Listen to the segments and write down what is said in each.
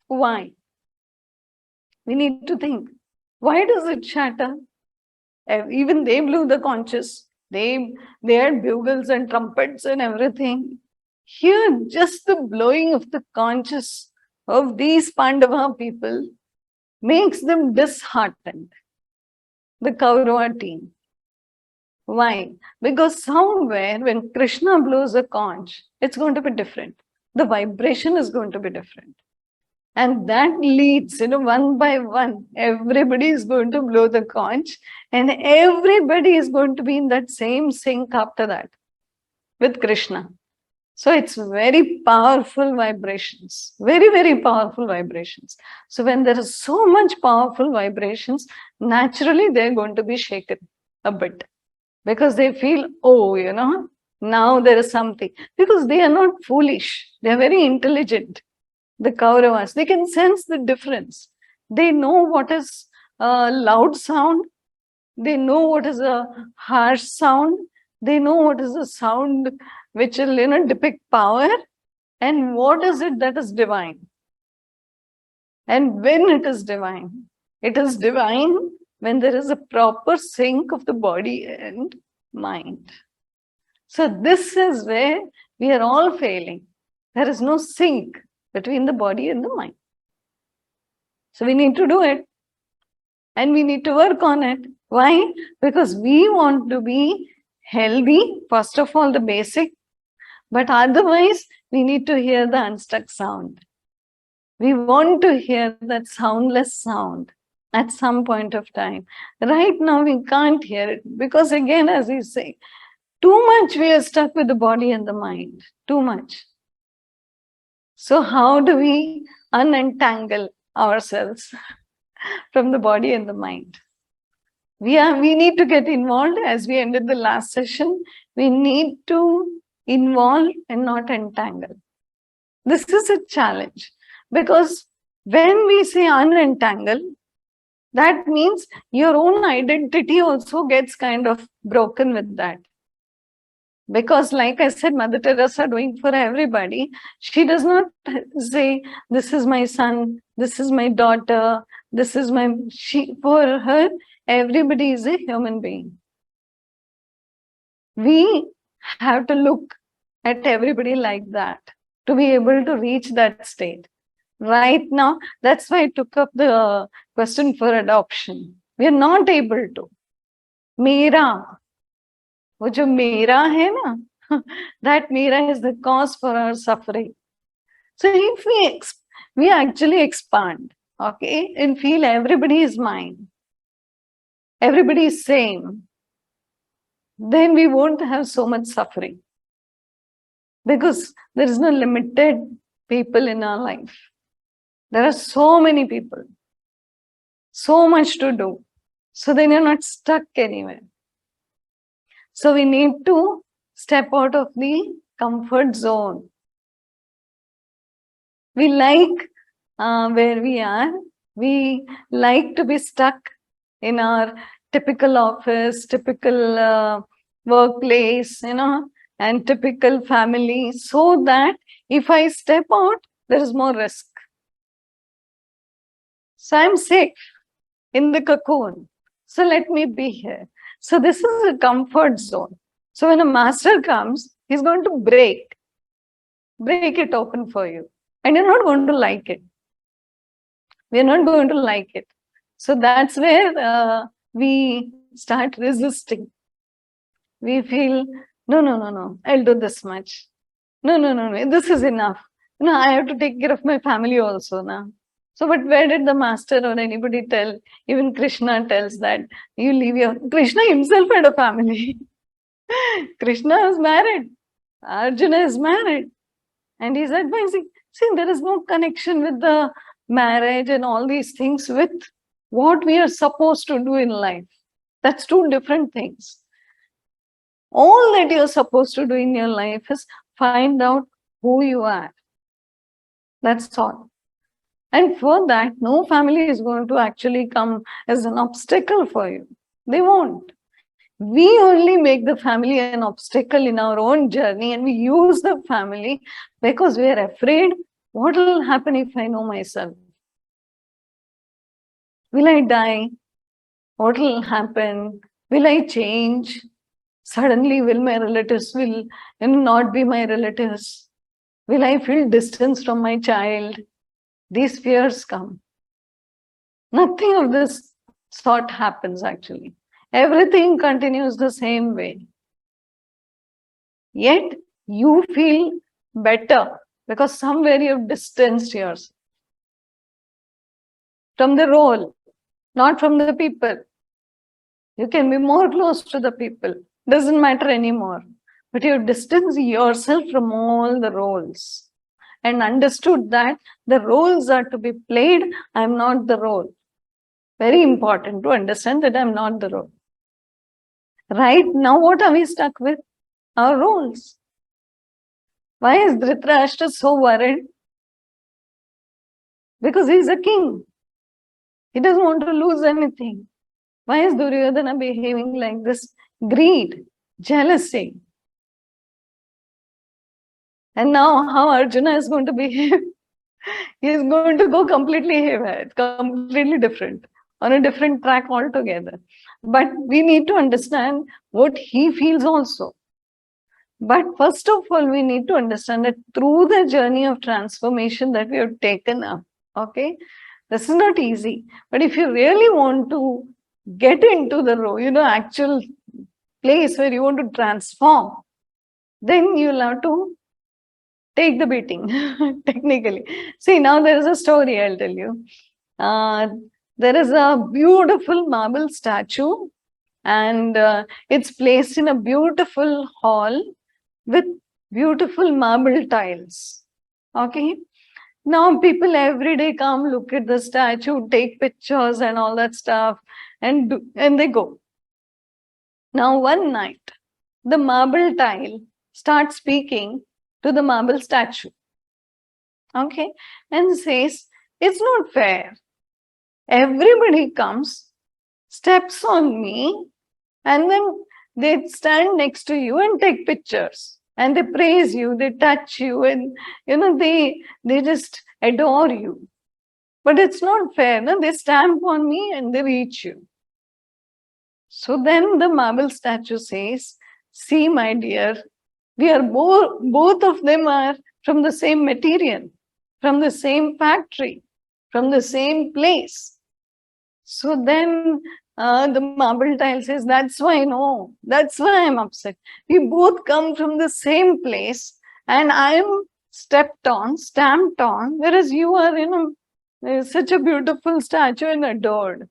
Why? We need to think. Why does it shatter? Even they blew the conches. They had bugles and trumpets and everything. Here, just the blowing of the conches of these Pandava people makes them disheartened. The Kaurava team. Why? Because somewhere when Krishna blows a conch, it's going to be different. The vibration is going to be different. And that leads, one by one, everybody is going to blow the conch and everybody is going to be in that same sync after that with Krishna. So it's very powerful vibrations, very, very powerful vibrations. So when there is so much powerful vibrations, naturally they're going to be shaken a bit because they feel, oh, now there is something. Because they are not foolish, they are very intelligent. The Kauravas, they can sense the difference. They know what is a loud sound. They know what is a harsh sound. They know what is a sound which will, depict power. And what is it that is divine? And when it is divine when there is a proper sync of the body and mind. So this is where we are all failing. There is no sync between the body and the mind. So we need to do it. And we need to work on it. Why? Because we want to be healthy, first of all, the basic. But otherwise, we need to hear the unstuck sound. We want to hear that soundless sound at some point of time. Right now, we can't hear it. Because again, as you say, too much we are stuck with the body and the mind. Too much. So how do we unentangle ourselves from the body and the mind? We need to get involved. As we ended the last session, we need to involve and not entangle. This is a challenge because when we say unentangle, that means your own identity also gets kind of broken with that. Because like I said, Mother Teresa doing for everybody, she does not say, this is my son, this is my daughter, this is my... For her, everybody is a human being. We have to look at everybody like that to be able to reach that state. Right now, that's why I took up the question for adoption. We are not able to. Mera. वो जो मेरा है ना, that mera is the cause for our suffering. So if we actually expand, okay, and feel everybody is mine, everybody is same, then we won't have so much suffering. Because there is no limited people in our life. There are so many people, so much to do. So then you're not stuck anywhere. So we need to step out of the comfort zone. We like where we are. We like to be stuck in our typical office, typical workplace, and typical family, so that if I step out, there is more risk. So I'm safe in the cocoon. So let me be here. So this is a comfort zone. So when a master comes, he's going to break it open for you. And you're not going to like it. We're not going to like it. So that's where we start resisting. We feel, no, I'll do this much. No, this is enough. I have to take care of my family also now. So, but where did the master or anybody tell? Even Krishna tells that you leave your... Krishna himself had a family. Krishna is married. Arjuna is married. And he's advising, see, there is no connection with the marriage and all these things with what we are supposed to do in life. That's two different things. All that you're supposed to do in your life is find out who you are. That's all. And for that, no family is going to actually come as an obstacle for you. They won't. We only make the family an obstacle in our own journey, and we use the family because we are afraid What will happen if I know myself? Will I die? What will happen? Will I change? Suddenly, will my relatives will not be my relatives? Will I feel distance from my child? These fears come. Nothing of this sort happens actually. Everything continues the same way. Yet you feel better because somewhere you've distanced yourself from the role, not from the people. You can be more close to the people. Doesn't matter anymore. But you distance yourself from all the roles and understood that the roles are to be played. I'm not the role. Very important to understand that I'm not the role. Right now, what are we stuck with? Our roles. Why is Dhritarashtra so worried? Because he's a king. He doesn't want to lose anything. Why is Duryodhana behaving like this? Greed, jealousy. And now how Arjuna is going to behave? He is going to go completely haywire, completely different, on a different track altogether. But we need to understand what he feels also. But first of all, we need to understand that through the journey of transformation that we have taken up, okay, this is not easy. But if you really want to get into the actual place where you want to transform, then you'll have to take the beating, technically. See, now there is a story I'll tell you. There is a beautiful marble statue, and it's placed in a beautiful hall with beautiful marble tiles. Okay. Now people every day come look at the statue, take pictures and all that stuff, and they go. Now one night, the marble tile starts speaking to the marble statue. Okay, and says, it's not fair. Everybody comes, steps on me, and then they stand next to you and take pictures. And they praise you, they touch you, and they just adore you. But it's not fair. No? They stamp on me and they reach you. So then the marble statue says, see, my dear, we are both of them are from the same material, from the same factory, from the same place. So then the marble tile says, that's why, no, that's why I'm upset. We both come from the same place and I'm stamped on, whereas you are, such a beautiful statue and adored.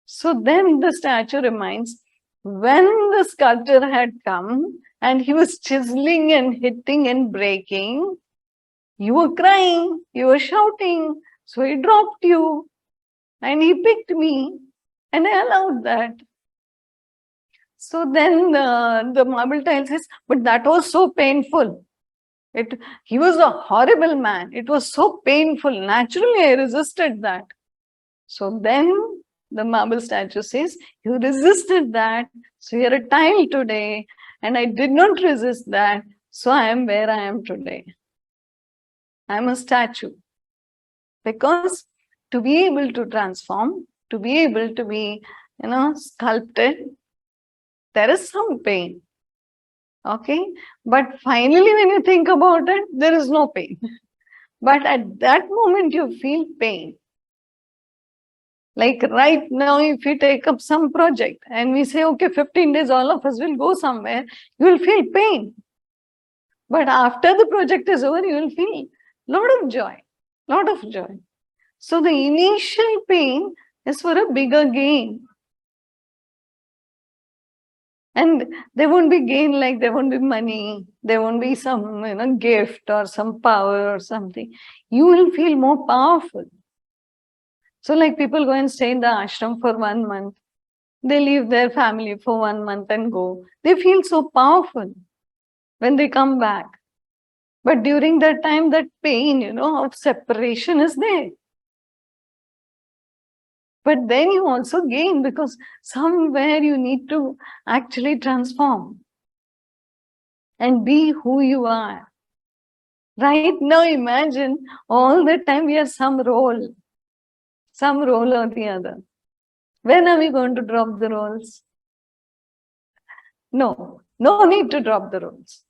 So then the statue reminds, when the sculptor had come and he was chiseling and hitting and breaking, you were crying, you were shouting, so he dropped you and he picked me and I allowed that. So then the marble tile says, but that was so painful. He was a horrible man. It was so painful. Naturally, I resisted that. So then the marble statue says, you resisted that. So you're a tile today. And I did not resist that. So I am where I am today. I'm a statue. Because to be able to transform, to be able to be, sculpted, there is some pain. Okay. But finally, when you think about it, there is no pain. But at that moment, you feel pain. Like right now, if we take up some project and we say, okay, 15 days, all of us will go somewhere, you will feel pain. But after the project is over, you will feel lot of joy. So the initial pain is for a bigger gain. And there won't be gain, like there won't be money, there won't be some gift or some power or something. You will feel more powerful. So like people go and stay in the ashram for 1 month. They leave their family for 1 month and go. They feel so powerful when they come back. But during that time, that pain, of separation is there. But then you also gain because somewhere you need to actually transform and be who you are. Right now, imagine all the time we are some role or the other. When are we going to drop the roles? No need to drop the roles.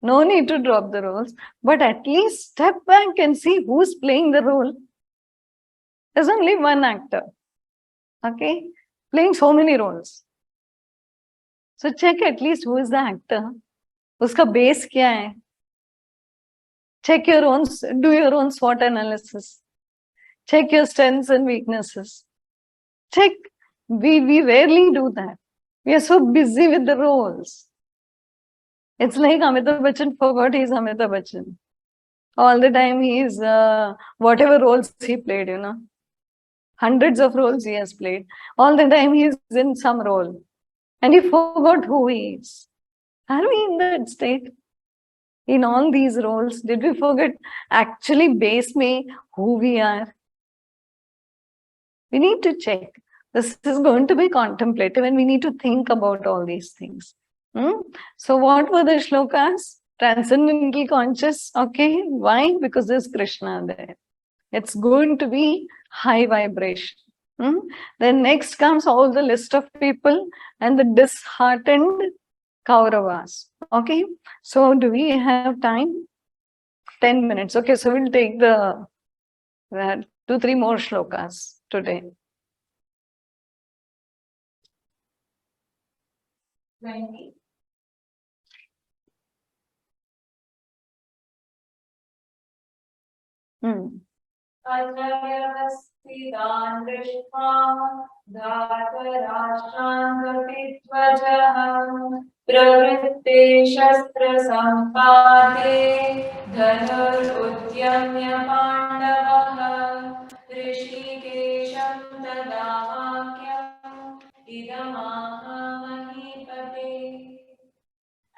No need to drop the roles, but at least step back and see who's playing the role. There's only one actor, okay, playing so many roles. So check at least who is the actor. Uska base kya hai? Check your own, do your own SWOT analysis. Check your strengths and weaknesses. Check. We rarely do that. We are so busy with the roles. It's like Amitabh Bachchan forgot he's Amitabh Bachchan. All the time he is, whatever roles he played, hundreds of roles he has played. All the time he is in some role. And he forgot who he is. Are we in that state? In all these roles, did we forget actually base me who we are? We need to check. This is going to be contemplative and we need to think about all these things. So what were the shlokas? Transcendental conscious. Okay. Why? Because there's Krishna there. It's going to be high vibration. Then next comes all the list of people and the disheartened Kauravas. Okay. So do we have time? 10 minutes. Okay. So we'll take the 2-3 more shlokas today. 20. Ajavyavasthitan Vishwa Dhartarashtrangapitvajaha Pravritte Shastra Sampade Dhanur Udyamya Pandavaha Rishikesham Tadavakyam Idamaha Mahipate.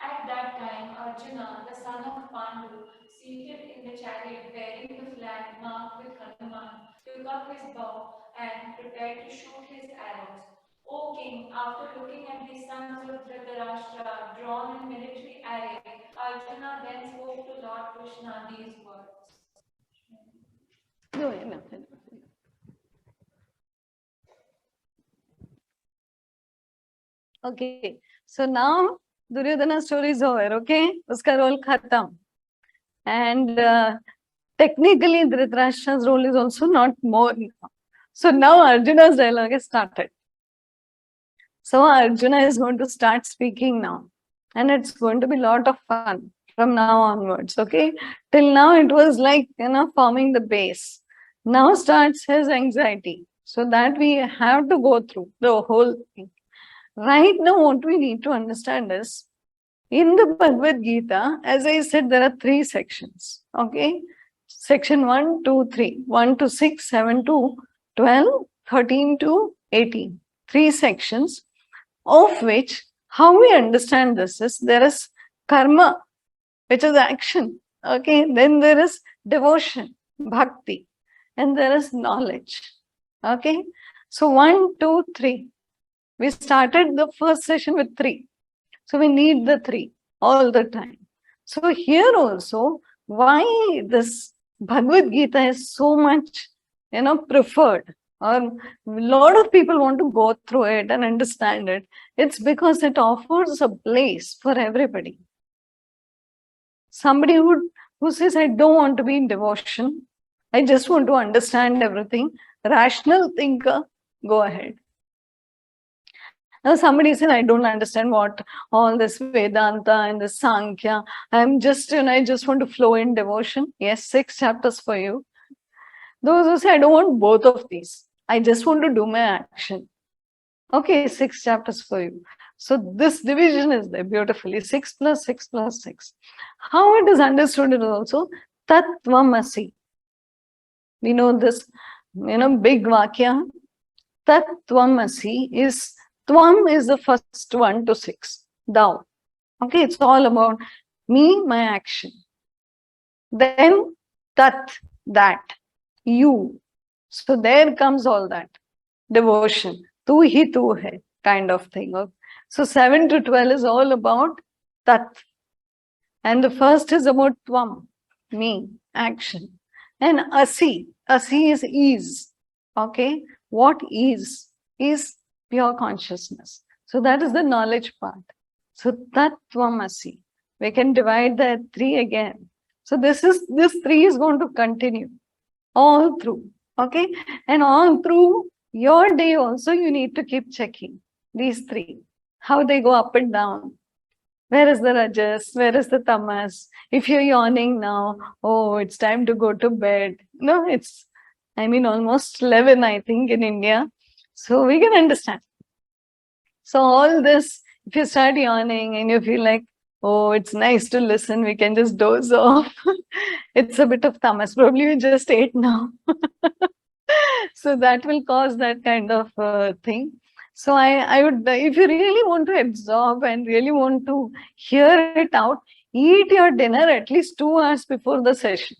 At that time, Arjuna, the son of Pandu, seated in the chariot bearing the flag marked with Hanuman, took up his bow and prepared to shoot his arrows. O king, after looking at the sons of Dhritarashtra drawn in military array, Arjuna then spoke to Lord Krishna these words. Okay, so now Duryodhana story is over, okay? Uska role khatam. And technically Dhritarashtra's role is also not more. So now Arjuna's dialogue is started. So Arjuna is going to start speaking now. And it's going to be a lot of fun from now onwards, okay? Till now it was like, forming the base. Now starts his anxiety. So that we have to go through the whole thing. Right now, what we need to understand is, in the Bhagavad Gita, as I said, there are 3 sections, okay? Section 1, 2, 3. 1 to 6, 7 to 12, 13 to 18. 3 sections, of which, how we understand this is, there is karma, which is action, okay? Then there is devotion, bhakti, and there is knowledge, okay? So 1, 2, 3. We started the first session with 3. So we need the 3 all the time. So here also, why this Bhagavad Gita is so much, preferred, or a lot of people want to go through it and understand it. It's because it offers a place for everybody. Somebody who says, I don't want to be in devotion. I just want to understand everything. Rational thinker, go ahead. Now somebody said, I don't understand what all this Vedanta and this Sankhya. I'm just, I just want to flow in devotion. Yes, 6 chapters for you. Those who say, I don't want both of these. I just want to do my action. Okay, 6 chapters for you. So this division is there beautifully. 6 plus 6 plus 6. How it is understood is also Tattvamasi. We know this, big Vakya. Tattvamasi is, Tvam is the first 1 to 6. Thou. Okay, it's all about me, my action. Then Tat, that. You. So there comes all that. Devotion. Tu hi tu hai, kind of thing. So 7 to 12 is all about Tat. And the first is about Tvam. me, action. And asi is ease. Okay, what is pure consciousness. So that is the knowledge part. So tattvamasi. We can divide that three again. So this three is going to continue all through. Okay, and all through your day also you need to keep checking these three, how they go up and down. Where is the rajas? Where is the tamas? If you're yawning now, oh, it's time to go to bed. No, it's, almost 11, I think, in India. So we can understand. So all this, if you start yawning and you feel like, oh, it's nice to listen, we can just doze off. It's a bit of tamas. Probably you just ate now. So that will cause that kind of thing. So I would, if you really want to absorb and really want to hear it out, eat your dinner at least 2 hours before the session.